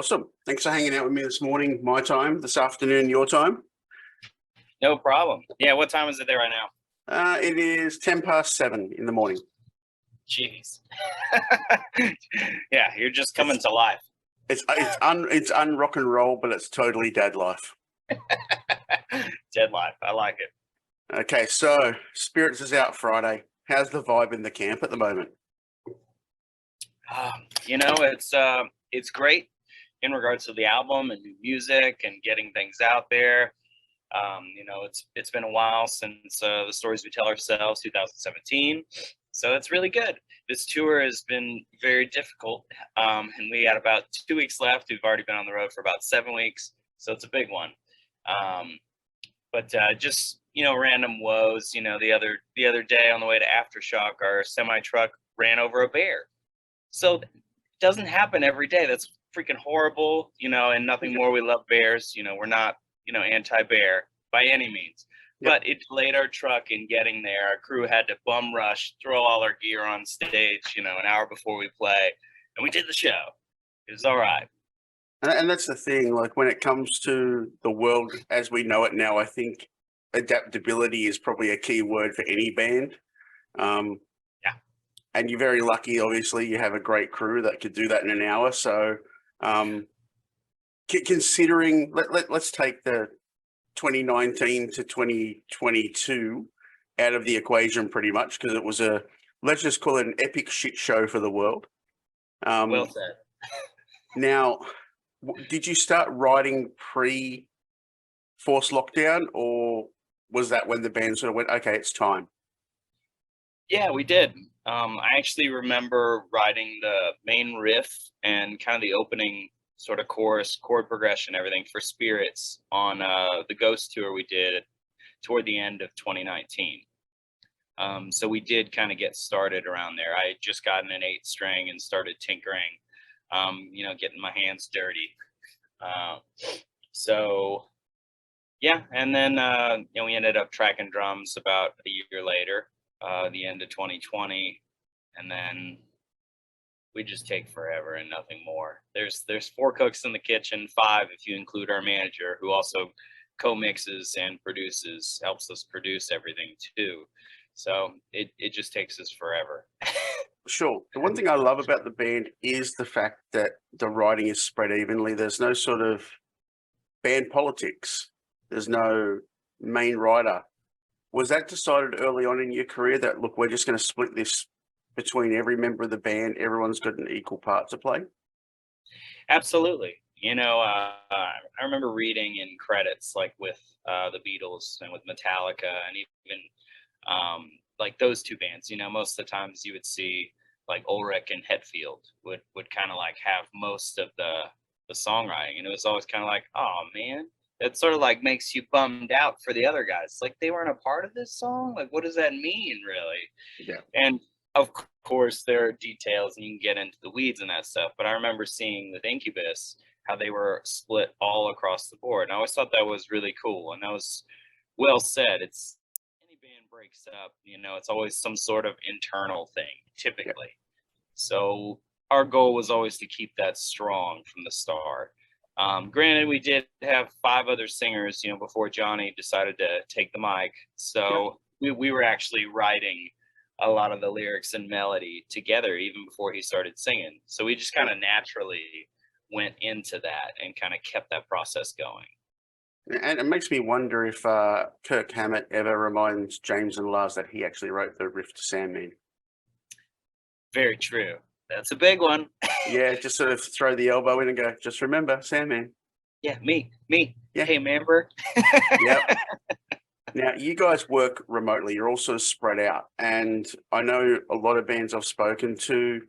Awesome. Thanks for hanging out with me this morning, my time, this afternoon, your time. No problem. Yeah, what time is it there right now? It is 7:10 in the morning. Jeez. Yeah, you're just coming to life. It's un-rock and roll, but it's totally dad life. Dead life. I like it. Okay, so Spirits is out Friday. How's the vibe in the camp at the moment? It's great in regards to the album and new music and getting things out there. It's been a while since the Stories We Tell Ourselves 2017, so it's really good. This tour has been very difficult, and we got about 2 weeks left. We've already been on the road for about 7 weeks, so it's a big one. But random woes. The other day on the way to Aftershock, our semi truck ran over a bear. So it doesn't happen every day. That's freaking horrible, and nothing more. We love bears. We're not, anti-bear by any means. Yep. But it delayed our truck in getting there. Our crew had to bum rush, throw all our gear on stage, an hour before we play. And we did the show. It was all right. And that's the thing, like when it comes to the world as we know it now, I think adaptability is probably a key word for any band. Yeah. And you're very lucky, obviously, you have a great crew that could do that in an hour. So considering, let's take the 2019 to 2022 out of the equation pretty much, because it was let's just call it an epic shit show for the world. Well said. Now, did you start writing pre-forced lockdown, or was that when the band sort of went, okay, it's time? Yeah, we did. I actually remember writing the main riff and kind of the opening sort of chorus, chord progression, everything for Spirits on the Ghost tour we did toward the end of 2019. So we did kind of get started around there. I had just gotten an 8-string and started tinkering, getting my hands dirty. And then, we ended up tracking drums about a year later, the end of 2020. And then we just take forever and nothing more. There's 4 cooks in the kitchen, 5 if you include our manager, who also co-mixes and helps us produce everything too. So it just takes us forever. Sure. The one thing I love about the band is the fact that the writing is spread evenly. There's no sort of band politics. There's no main writer. Was that decided early on in your career that, look, we're just going to split this between every member of the band, everyone's got an equal part to play? Absolutely. I remember reading in credits, like with the Beatles and with Metallica, and even like those 2 bands, most of the times you would see like Ulrich and Hetfield would kind of like have most of the songwriting. And it was always kind of like, oh man, it sort of like makes you bummed out for the other guys. Like, they weren't a part of this song. Like, what does that mean, really? Yeah. And of course, there are details and you can get into the weeds and that stuff. But I remember seeing with Incubus, how they were split all across the board. And I always thought that was really cool. And that was well said. It's any band breaks up, it's always some sort of internal thing, typically. Yeah. So our goal was always to keep that strong from the start. Granted, we did have 5 other singers, before Johnny decided to take the mic. So yeah. we were actually writing a lot of the lyrics and melody together even before he started singing. So we just kind of naturally went into that and kind of kept that process going. And it makes me wonder if Kirk Hammett ever reminds James and Lars that he actually wrote the riff to Sandman. Very true. That's a big one. Yeah, just sort of throw the elbow in and go, just remember, Sandman. Yeah, me. Yeah. Hey, member. Yep. Now, you guys work remotely. You're also spread out. And I know a lot of bands I've spoken to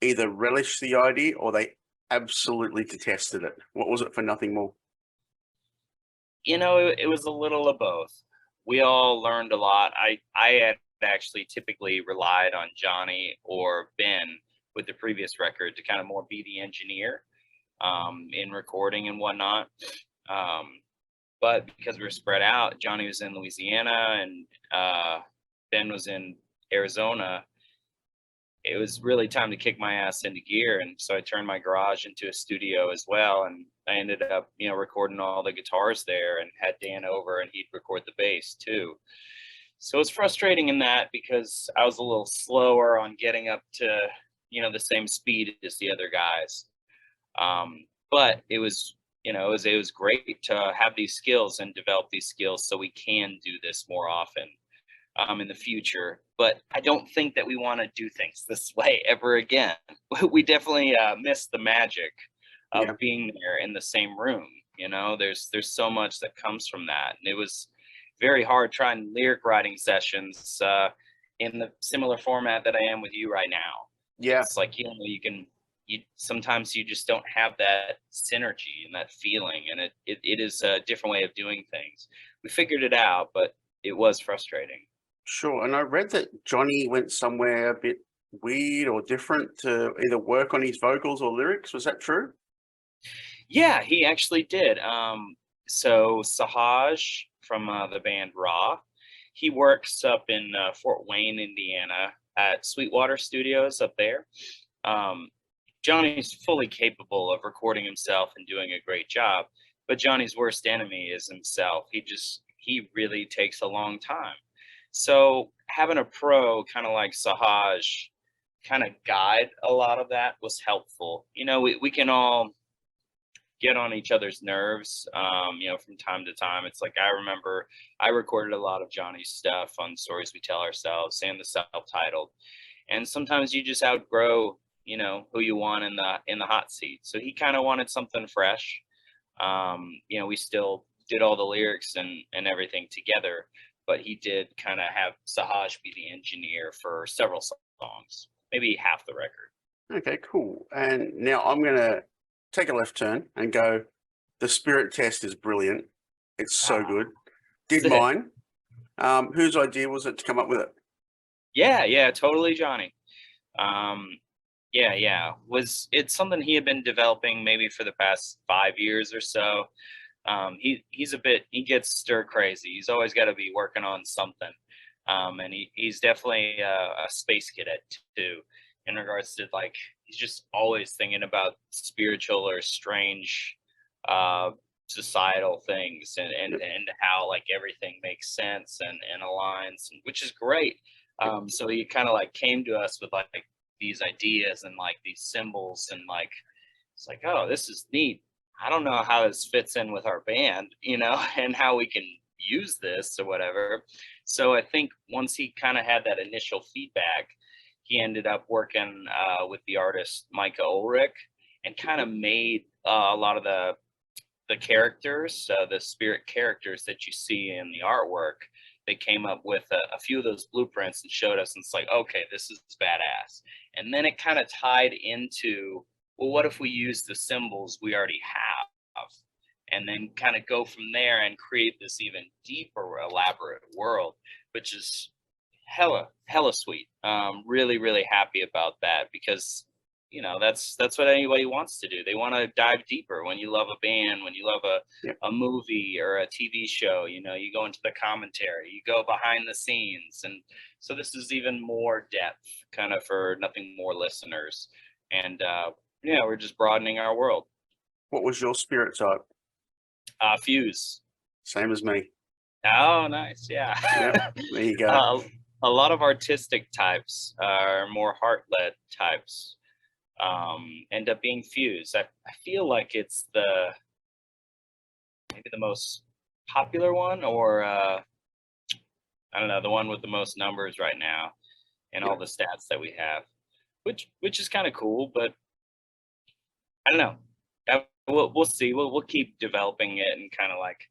either relish the idea or they absolutely detested it. What was it for Nothing More? It was a little of both. We all learned a lot. I had actually typically relied on Johnny or Ben with the previous record to kind of more be the engineer in recording and whatnot. But because we were spread out, Johnny was in Louisiana and Ben was in Arizona. it was really time to kick my ass into gear. And so I turned my garage into a studio as well. And I ended up, you know, recording all the guitars there and had Dan over and he'd record the bass too. So it's frustrating in that because I was a little slower on getting up to, you know, the same speed as the other guys. But it was, you know, it was great to have these skills and develop these skills so we can do this more often in the future. But I don't think that we want to do things this way ever again. We definitely miss the magic of Yeah. being there in the same room. You know, there's so much that comes from that, and it was very hard trying lyric writing sessions in the similar format that I am with you right now. Yeah. It's like, you know, you sometimes you just don't have that synergy and that feeling, and it is a different way of doing things. We figured it out, but it was frustrating. Sure. And I read that Johnny went somewhere a bit weird or different to either work on his vocals or lyrics. Was that true? Yeah, he actually did. So Sahaj from the band Raw, he works up in Fort Wayne, Indiana, at Sweetwater Studios up there. Um, Johnny's fully capable of recording himself and doing a great job, but Johnny's worst enemy is himself. He really takes a long time. So having a pro kind of like Sahaj kind of guide a lot of that was helpful. You know, we can all get on each other's nerves, you know, from time to time. It's like I remember I recorded a lot of Johnny's stuff on Stories We Tell Ourselves and the self-titled. And sometimes you just outgrow, you know, who you want in the hot seat. So he kind of wanted something fresh. You know, we still did all the lyrics and everything together, but he did kind of have Sahaj be the engineer for several songs, maybe half the record. Okay, cool. And now I'm going to take a left turn and go, the spirit test is brilliant. It's so Ah, good. Did sick. mine. Whose idea was it to come up with it? Yeah, totally, Johnny. Yeah. It's something he had been developing maybe for the past 5 years or so. He gets stir crazy. He's always got to be working on something. And he's definitely a space cadet too, in regards to like, he's just always thinking about spiritual or strange uh, societal things and how like everything makes sense and aligns, which is great. So he kind of like came to us with like these ideas and like these symbols and like it's like, oh, this is neat. I don't know how this fits in with our band, you know, and how we can use this or whatever. So I think once he kind of had that initial feedback, he ended up working with the artist Micah Ulrich and kind of made a lot of the characters, the spirit characters that you see in the artwork. They came up with a few of those blueprints and showed us, and it's like, okay, this is badass. And then it kind of tied into, well, what if we use the symbols we already have? And then kind of go from there and create this even deeper, elaborate world, which is hella sweet. Really happy about that because you know that's what anybody wants to do. They want to dive deeper. When you love a band, when you love Yeah. a movie or a TV show, you know, you go into the commentary, you go behind the scenes, and so this is even more depth, kind of for nothing more listeners. And yeah, we're just broadening our world. What was your spirit type? Fuse. Same as me. Oh, nice. Yeah. Yep. There you go. A lot of artistic types are more heart-led types end up being fused. I feel like it's maybe the most popular one, or I don't know, the one with the most numbers right now and all the stats that we have, which is kind of cool. But I don't know. We'll see. We'll keep developing it and kind of like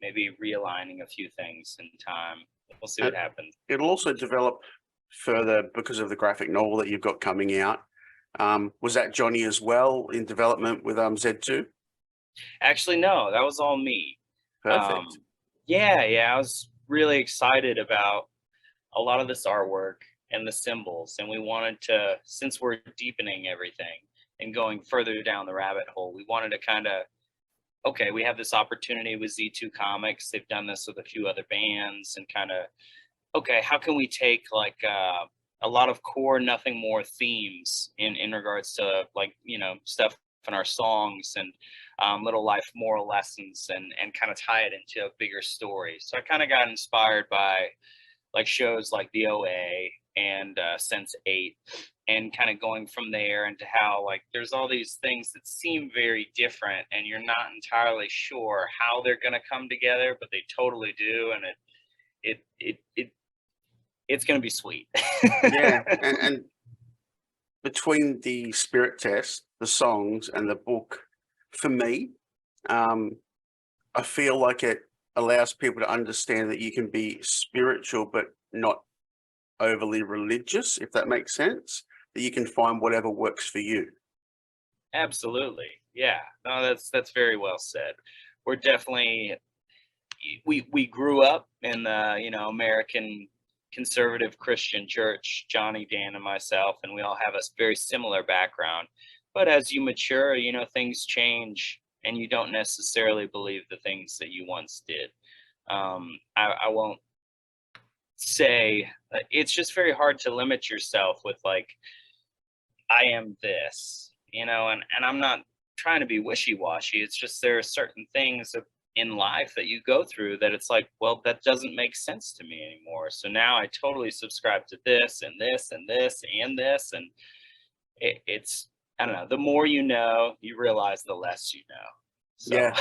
maybe realigning a few things in time. We'll see what happens. It'll also develop further because of the graphic novel that you've got coming out. Was that Johnny as well in development with Z2? Actually, no, that was all me. Perfect. Yeah, I was really excited about a lot of this artwork and the symbols, and we wanted to, since we're deepening everything and going further down the rabbit hole, we wanted to kind of, okay, we have this opportunity with Z2 Comics. They've done this with a few other bands, and kind of, okay, how can we take like a lot of core nothing more themes in regards to, like, you know, stuff in our songs, and little life moral lessons, and kind of tie it into a bigger story. So I kind of got inspired by like shows like the OA and Sense 8, and kind of going from there into how, like, there's all these things that seem very different and you're not entirely sure how they're going to come together, but they totally do. And it's going to be sweet. Yeah, and between the spirit test, the songs, and the book, for me, I feel like it allows people to understand that you can be spiritual but not overly religious, if that makes sense. That you can find whatever works for you. Absolutely. Yeah. No, that's very well said. We're definitely, we grew up in the, you know, American conservative Christian church, Johnny, Dan, and myself, and we all have a very similar background. But as you mature, you know, things change, and you don't necessarily believe the things that you once did. I won't say, it's just very hard to limit yourself with, like, I am this, you know, and I'm not trying to be wishy-washy. It's just there are certain things in life that you go through that it's like, well, that doesn't make sense to me anymore. So now I totally subscribe to this and this and this and this. And it's, I don't know, the more you know, you realize the less you know. So, Yeah.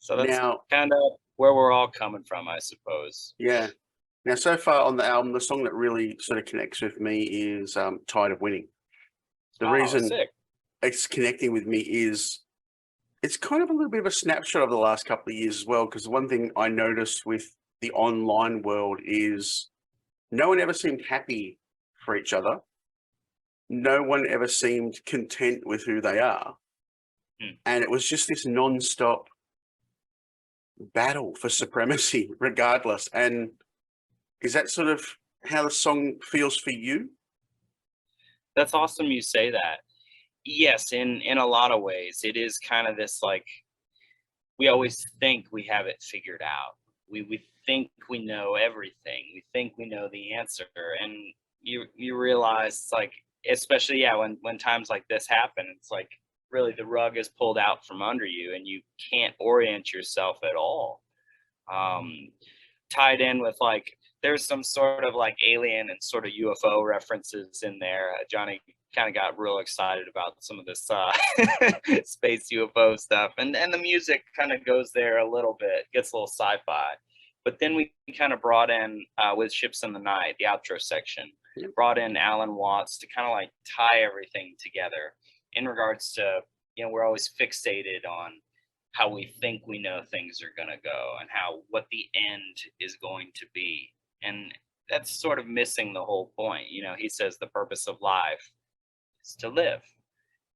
so that's Now, kind of where we're all coming from, I suppose. yeah. Now, so far on the album, the song that really sort of connects with me is "Tired of Winning." The Oh, reason sick. it's connecting with me is it's kind of a little bit of a snapshot of the last couple of years as well. Because one thing I noticed with the online world is no one ever seemed happy for each other. No one ever seemed content with who they are. And it was just this non-stop battle for supremacy, regardless. And is that sort of how the song feels for you? That's awesome you say that. Yes, in a lot of ways, it is kind of this, like, we always think we have it figured out. We think we know everything. We think we know the answer, and you realize it's like, especially, yeah, when times like this happen, it's like really the rug is pulled out from under you, and you can't orient yourself at all. Um, Tied in with, like, there's some sort of like alien and sort of UFO references in there. Johnny kind of got real excited about some of this space UFO stuff, and the music kind of goes there a little bit, gets a little sci-fi. But then we kind of brought in with Ships in the Night, the outro section, Yep. brought in Alan Watts to kind of like tie everything together in regards to, you know, we're always fixated on how we think we know things are going to go, and how what the end is going to be. And that's sort of missing the whole point. You know, he says the purpose of life is to live,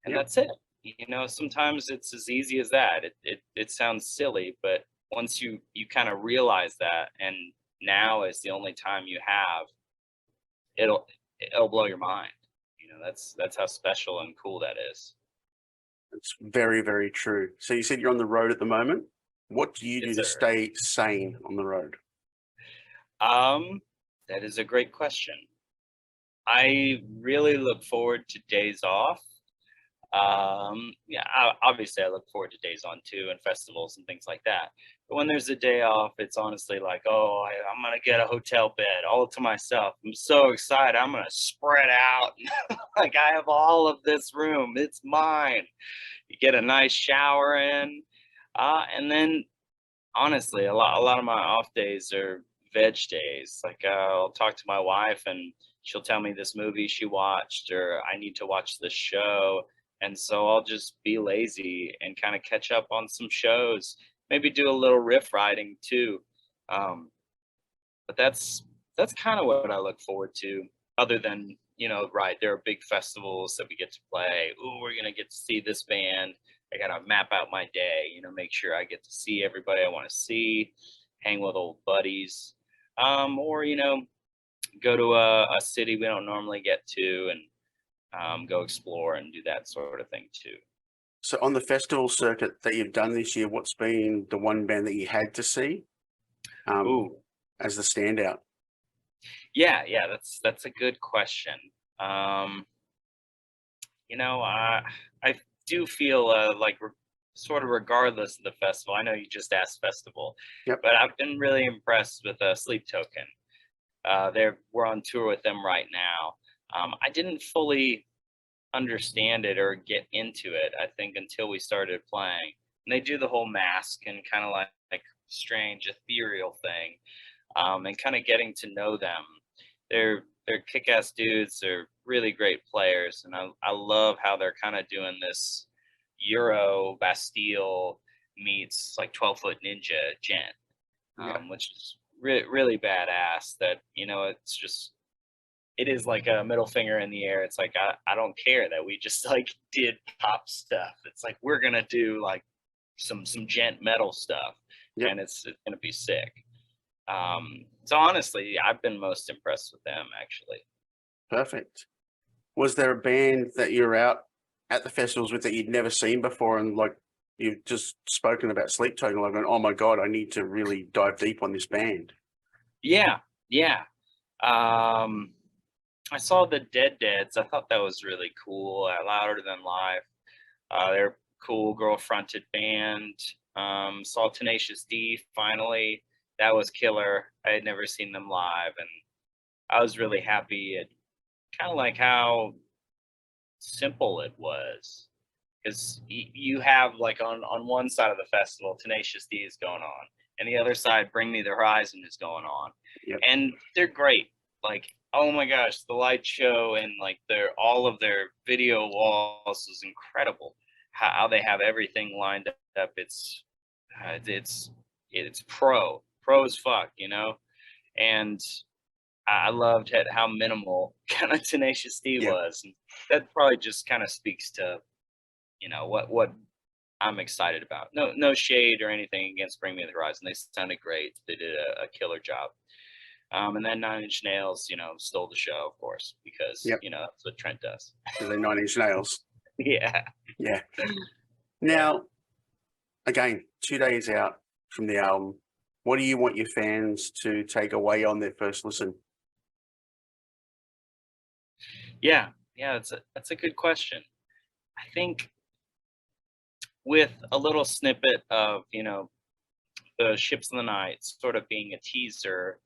and Yep. that's it. You know, sometimes it's as easy as that. It sounds silly, but once you kind of realize that, and now is the only time you have, it'll blow your mind. You know, that's how special and cool that is. It's very, very true. So you said you're on the road at the moment. What do you do Yes, to sir. stay sane on the road? That is a great question. I really look forward to days off. Yeah, obviously I look forward to days on too, and festivals and things like that. But when there's a day off, it's honestly like, oh, I'm gonna get a hotel bed all to myself. I'm so excited. I'm gonna spread out. Like, I have all of this room. It's mine. You get a nice shower in, and then honestly, a lot of my off days are veg days. Like, I'll talk to my wife and she'll tell me this movie she watched, or I need to watch this show. And so I'll just be lazy and kind of catch up on some shows, maybe do a little riff writing too. Um, but that's kind of what I look forward to, other than, you know, right, there are big festivals that we get to play. Ooh, we're gonna get to see this band. I gotta map out my day, you know, make sure I get to see everybody I want to see, hang with old buddies, or, you know, go to a city we don't normally get to, and go explore and do that sort of thing too. So on the festival circuit that you've done this year, what's been the one band that you had to see Ooh, as the standout? Yeah, that's a good question. Um, you know, I do feel like sort of regardless of the festival. I know you just asked festival, Yep. but I've been really impressed with Sleep Token. We're on tour with them right now. I didn't fully understand it or get into it, I think, until we started playing. And they do the whole mask and kind of like strange ethereal thing, and kind of getting to know them. They're kick-ass dudes. They're really great players, and I love how they're kind of doing this Euro Bastille meets like 12-foot ninja gent, Yeah. which is really badass. That it's just it is like a middle finger in the air. It's like I don't care that we just like did pop stuff. It's like we're gonna do like some gent metal stuff, Yep. and it's gonna be sick. So honestly, I've been most impressed with them actually. Perfect. Was there a band that you're out at the festivals with that you'd never seen before, and like you've just spoken about Sleep Token, like going, oh my god, I need to really dive deep on this band? Yeah. Um, I saw the Dead Deads. I thought that was really cool. Louder Than Live. They're a cool girl fronted band. Saw Tenacious D finally. That was killer. I had never seen them live, and I was really happy at kind of like how simple it was. Because you have like on one side of the festival, Tenacious D is going on, and the other side, Bring Me the Horizon is going on, Yep. and they're great. Like, oh my gosh, the light show and like all of their video walls is incredible. How they have everything lined up. It's pro as fuck, and I loved how minimal kind of Tenacious D Yeah. was, and that probably just kind of speaks to what I'm excited about. No shade or anything against Bring Me the Horizon. They sounded great. They did a killer job. And then Nine Inch Nails, stole the show, of course, because Yep. that's what Trent does. Are they 9 Inch Nails? Yeah. Yeah. Now, again, 2 days out from the album, what do you want your fans to take away on their first listen? Yeah, that's a good question. I think with a little snippet of the Ships in the Night sort of being a teaser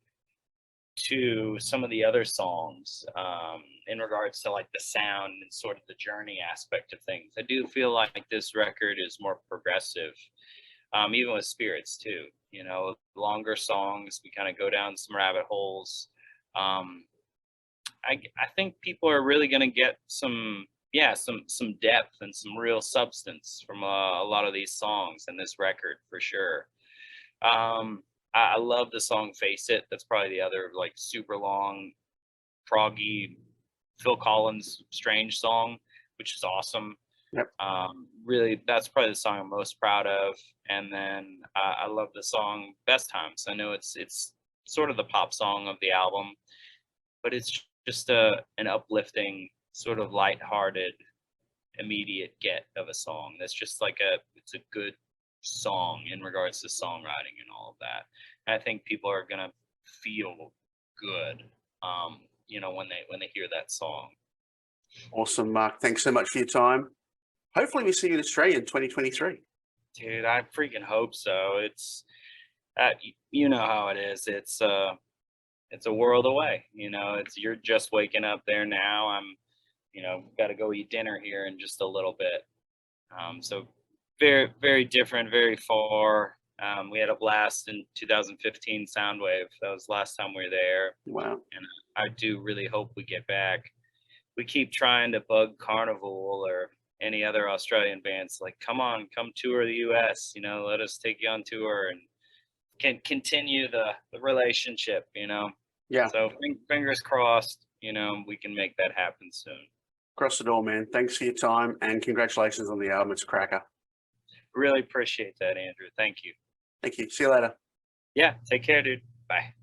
to some of the other songs, in regards to like the sound and sort of the journey aspect of things. I do feel like this record is more progressive, even with Spirits too. Longer songs, we kind of go down some rabbit holes. I think people are really going to get some depth and some real substance from a lot of these songs in this record for sure. I love the song Face It. That's probably the other like super long, proggy Phil Collins Strange song, which is awesome. Yep. Really, that's probably the song I'm most proud of. And then I love the song Best Times. I know it's sort of the pop song of the album, but it's just an uplifting, sort of lighthearted, immediate get of a song. That's just like it's a good song in regards to songwriting and all of that. And I think people are gonna feel good, when they hear that song. Awesome, Mark. Thanks so much for your time. Hopefully we see you in Australia in 2023. Dude, I freaking hope so. It's you know how it is. It's a world away. You're just waking up there now. I'm got to go eat dinner here in just a little bit. So very, very different, very far. We had a blast in 2015 Soundwave. That was the last time we were there. Wow. And I do really hope we get back. We keep trying to bug Carnival or any other Australian bands, like, come tour the US, let us take you on tour and can continue the relationship, Yeah. So fingers crossed, we can make that happen soon. Cross it all, man. Thanks for your time and congratulations on the album. It's a cracker. Really appreciate that, Andrew. Thank you. Thank you. See you later. Yeah, take care, dude. Bye.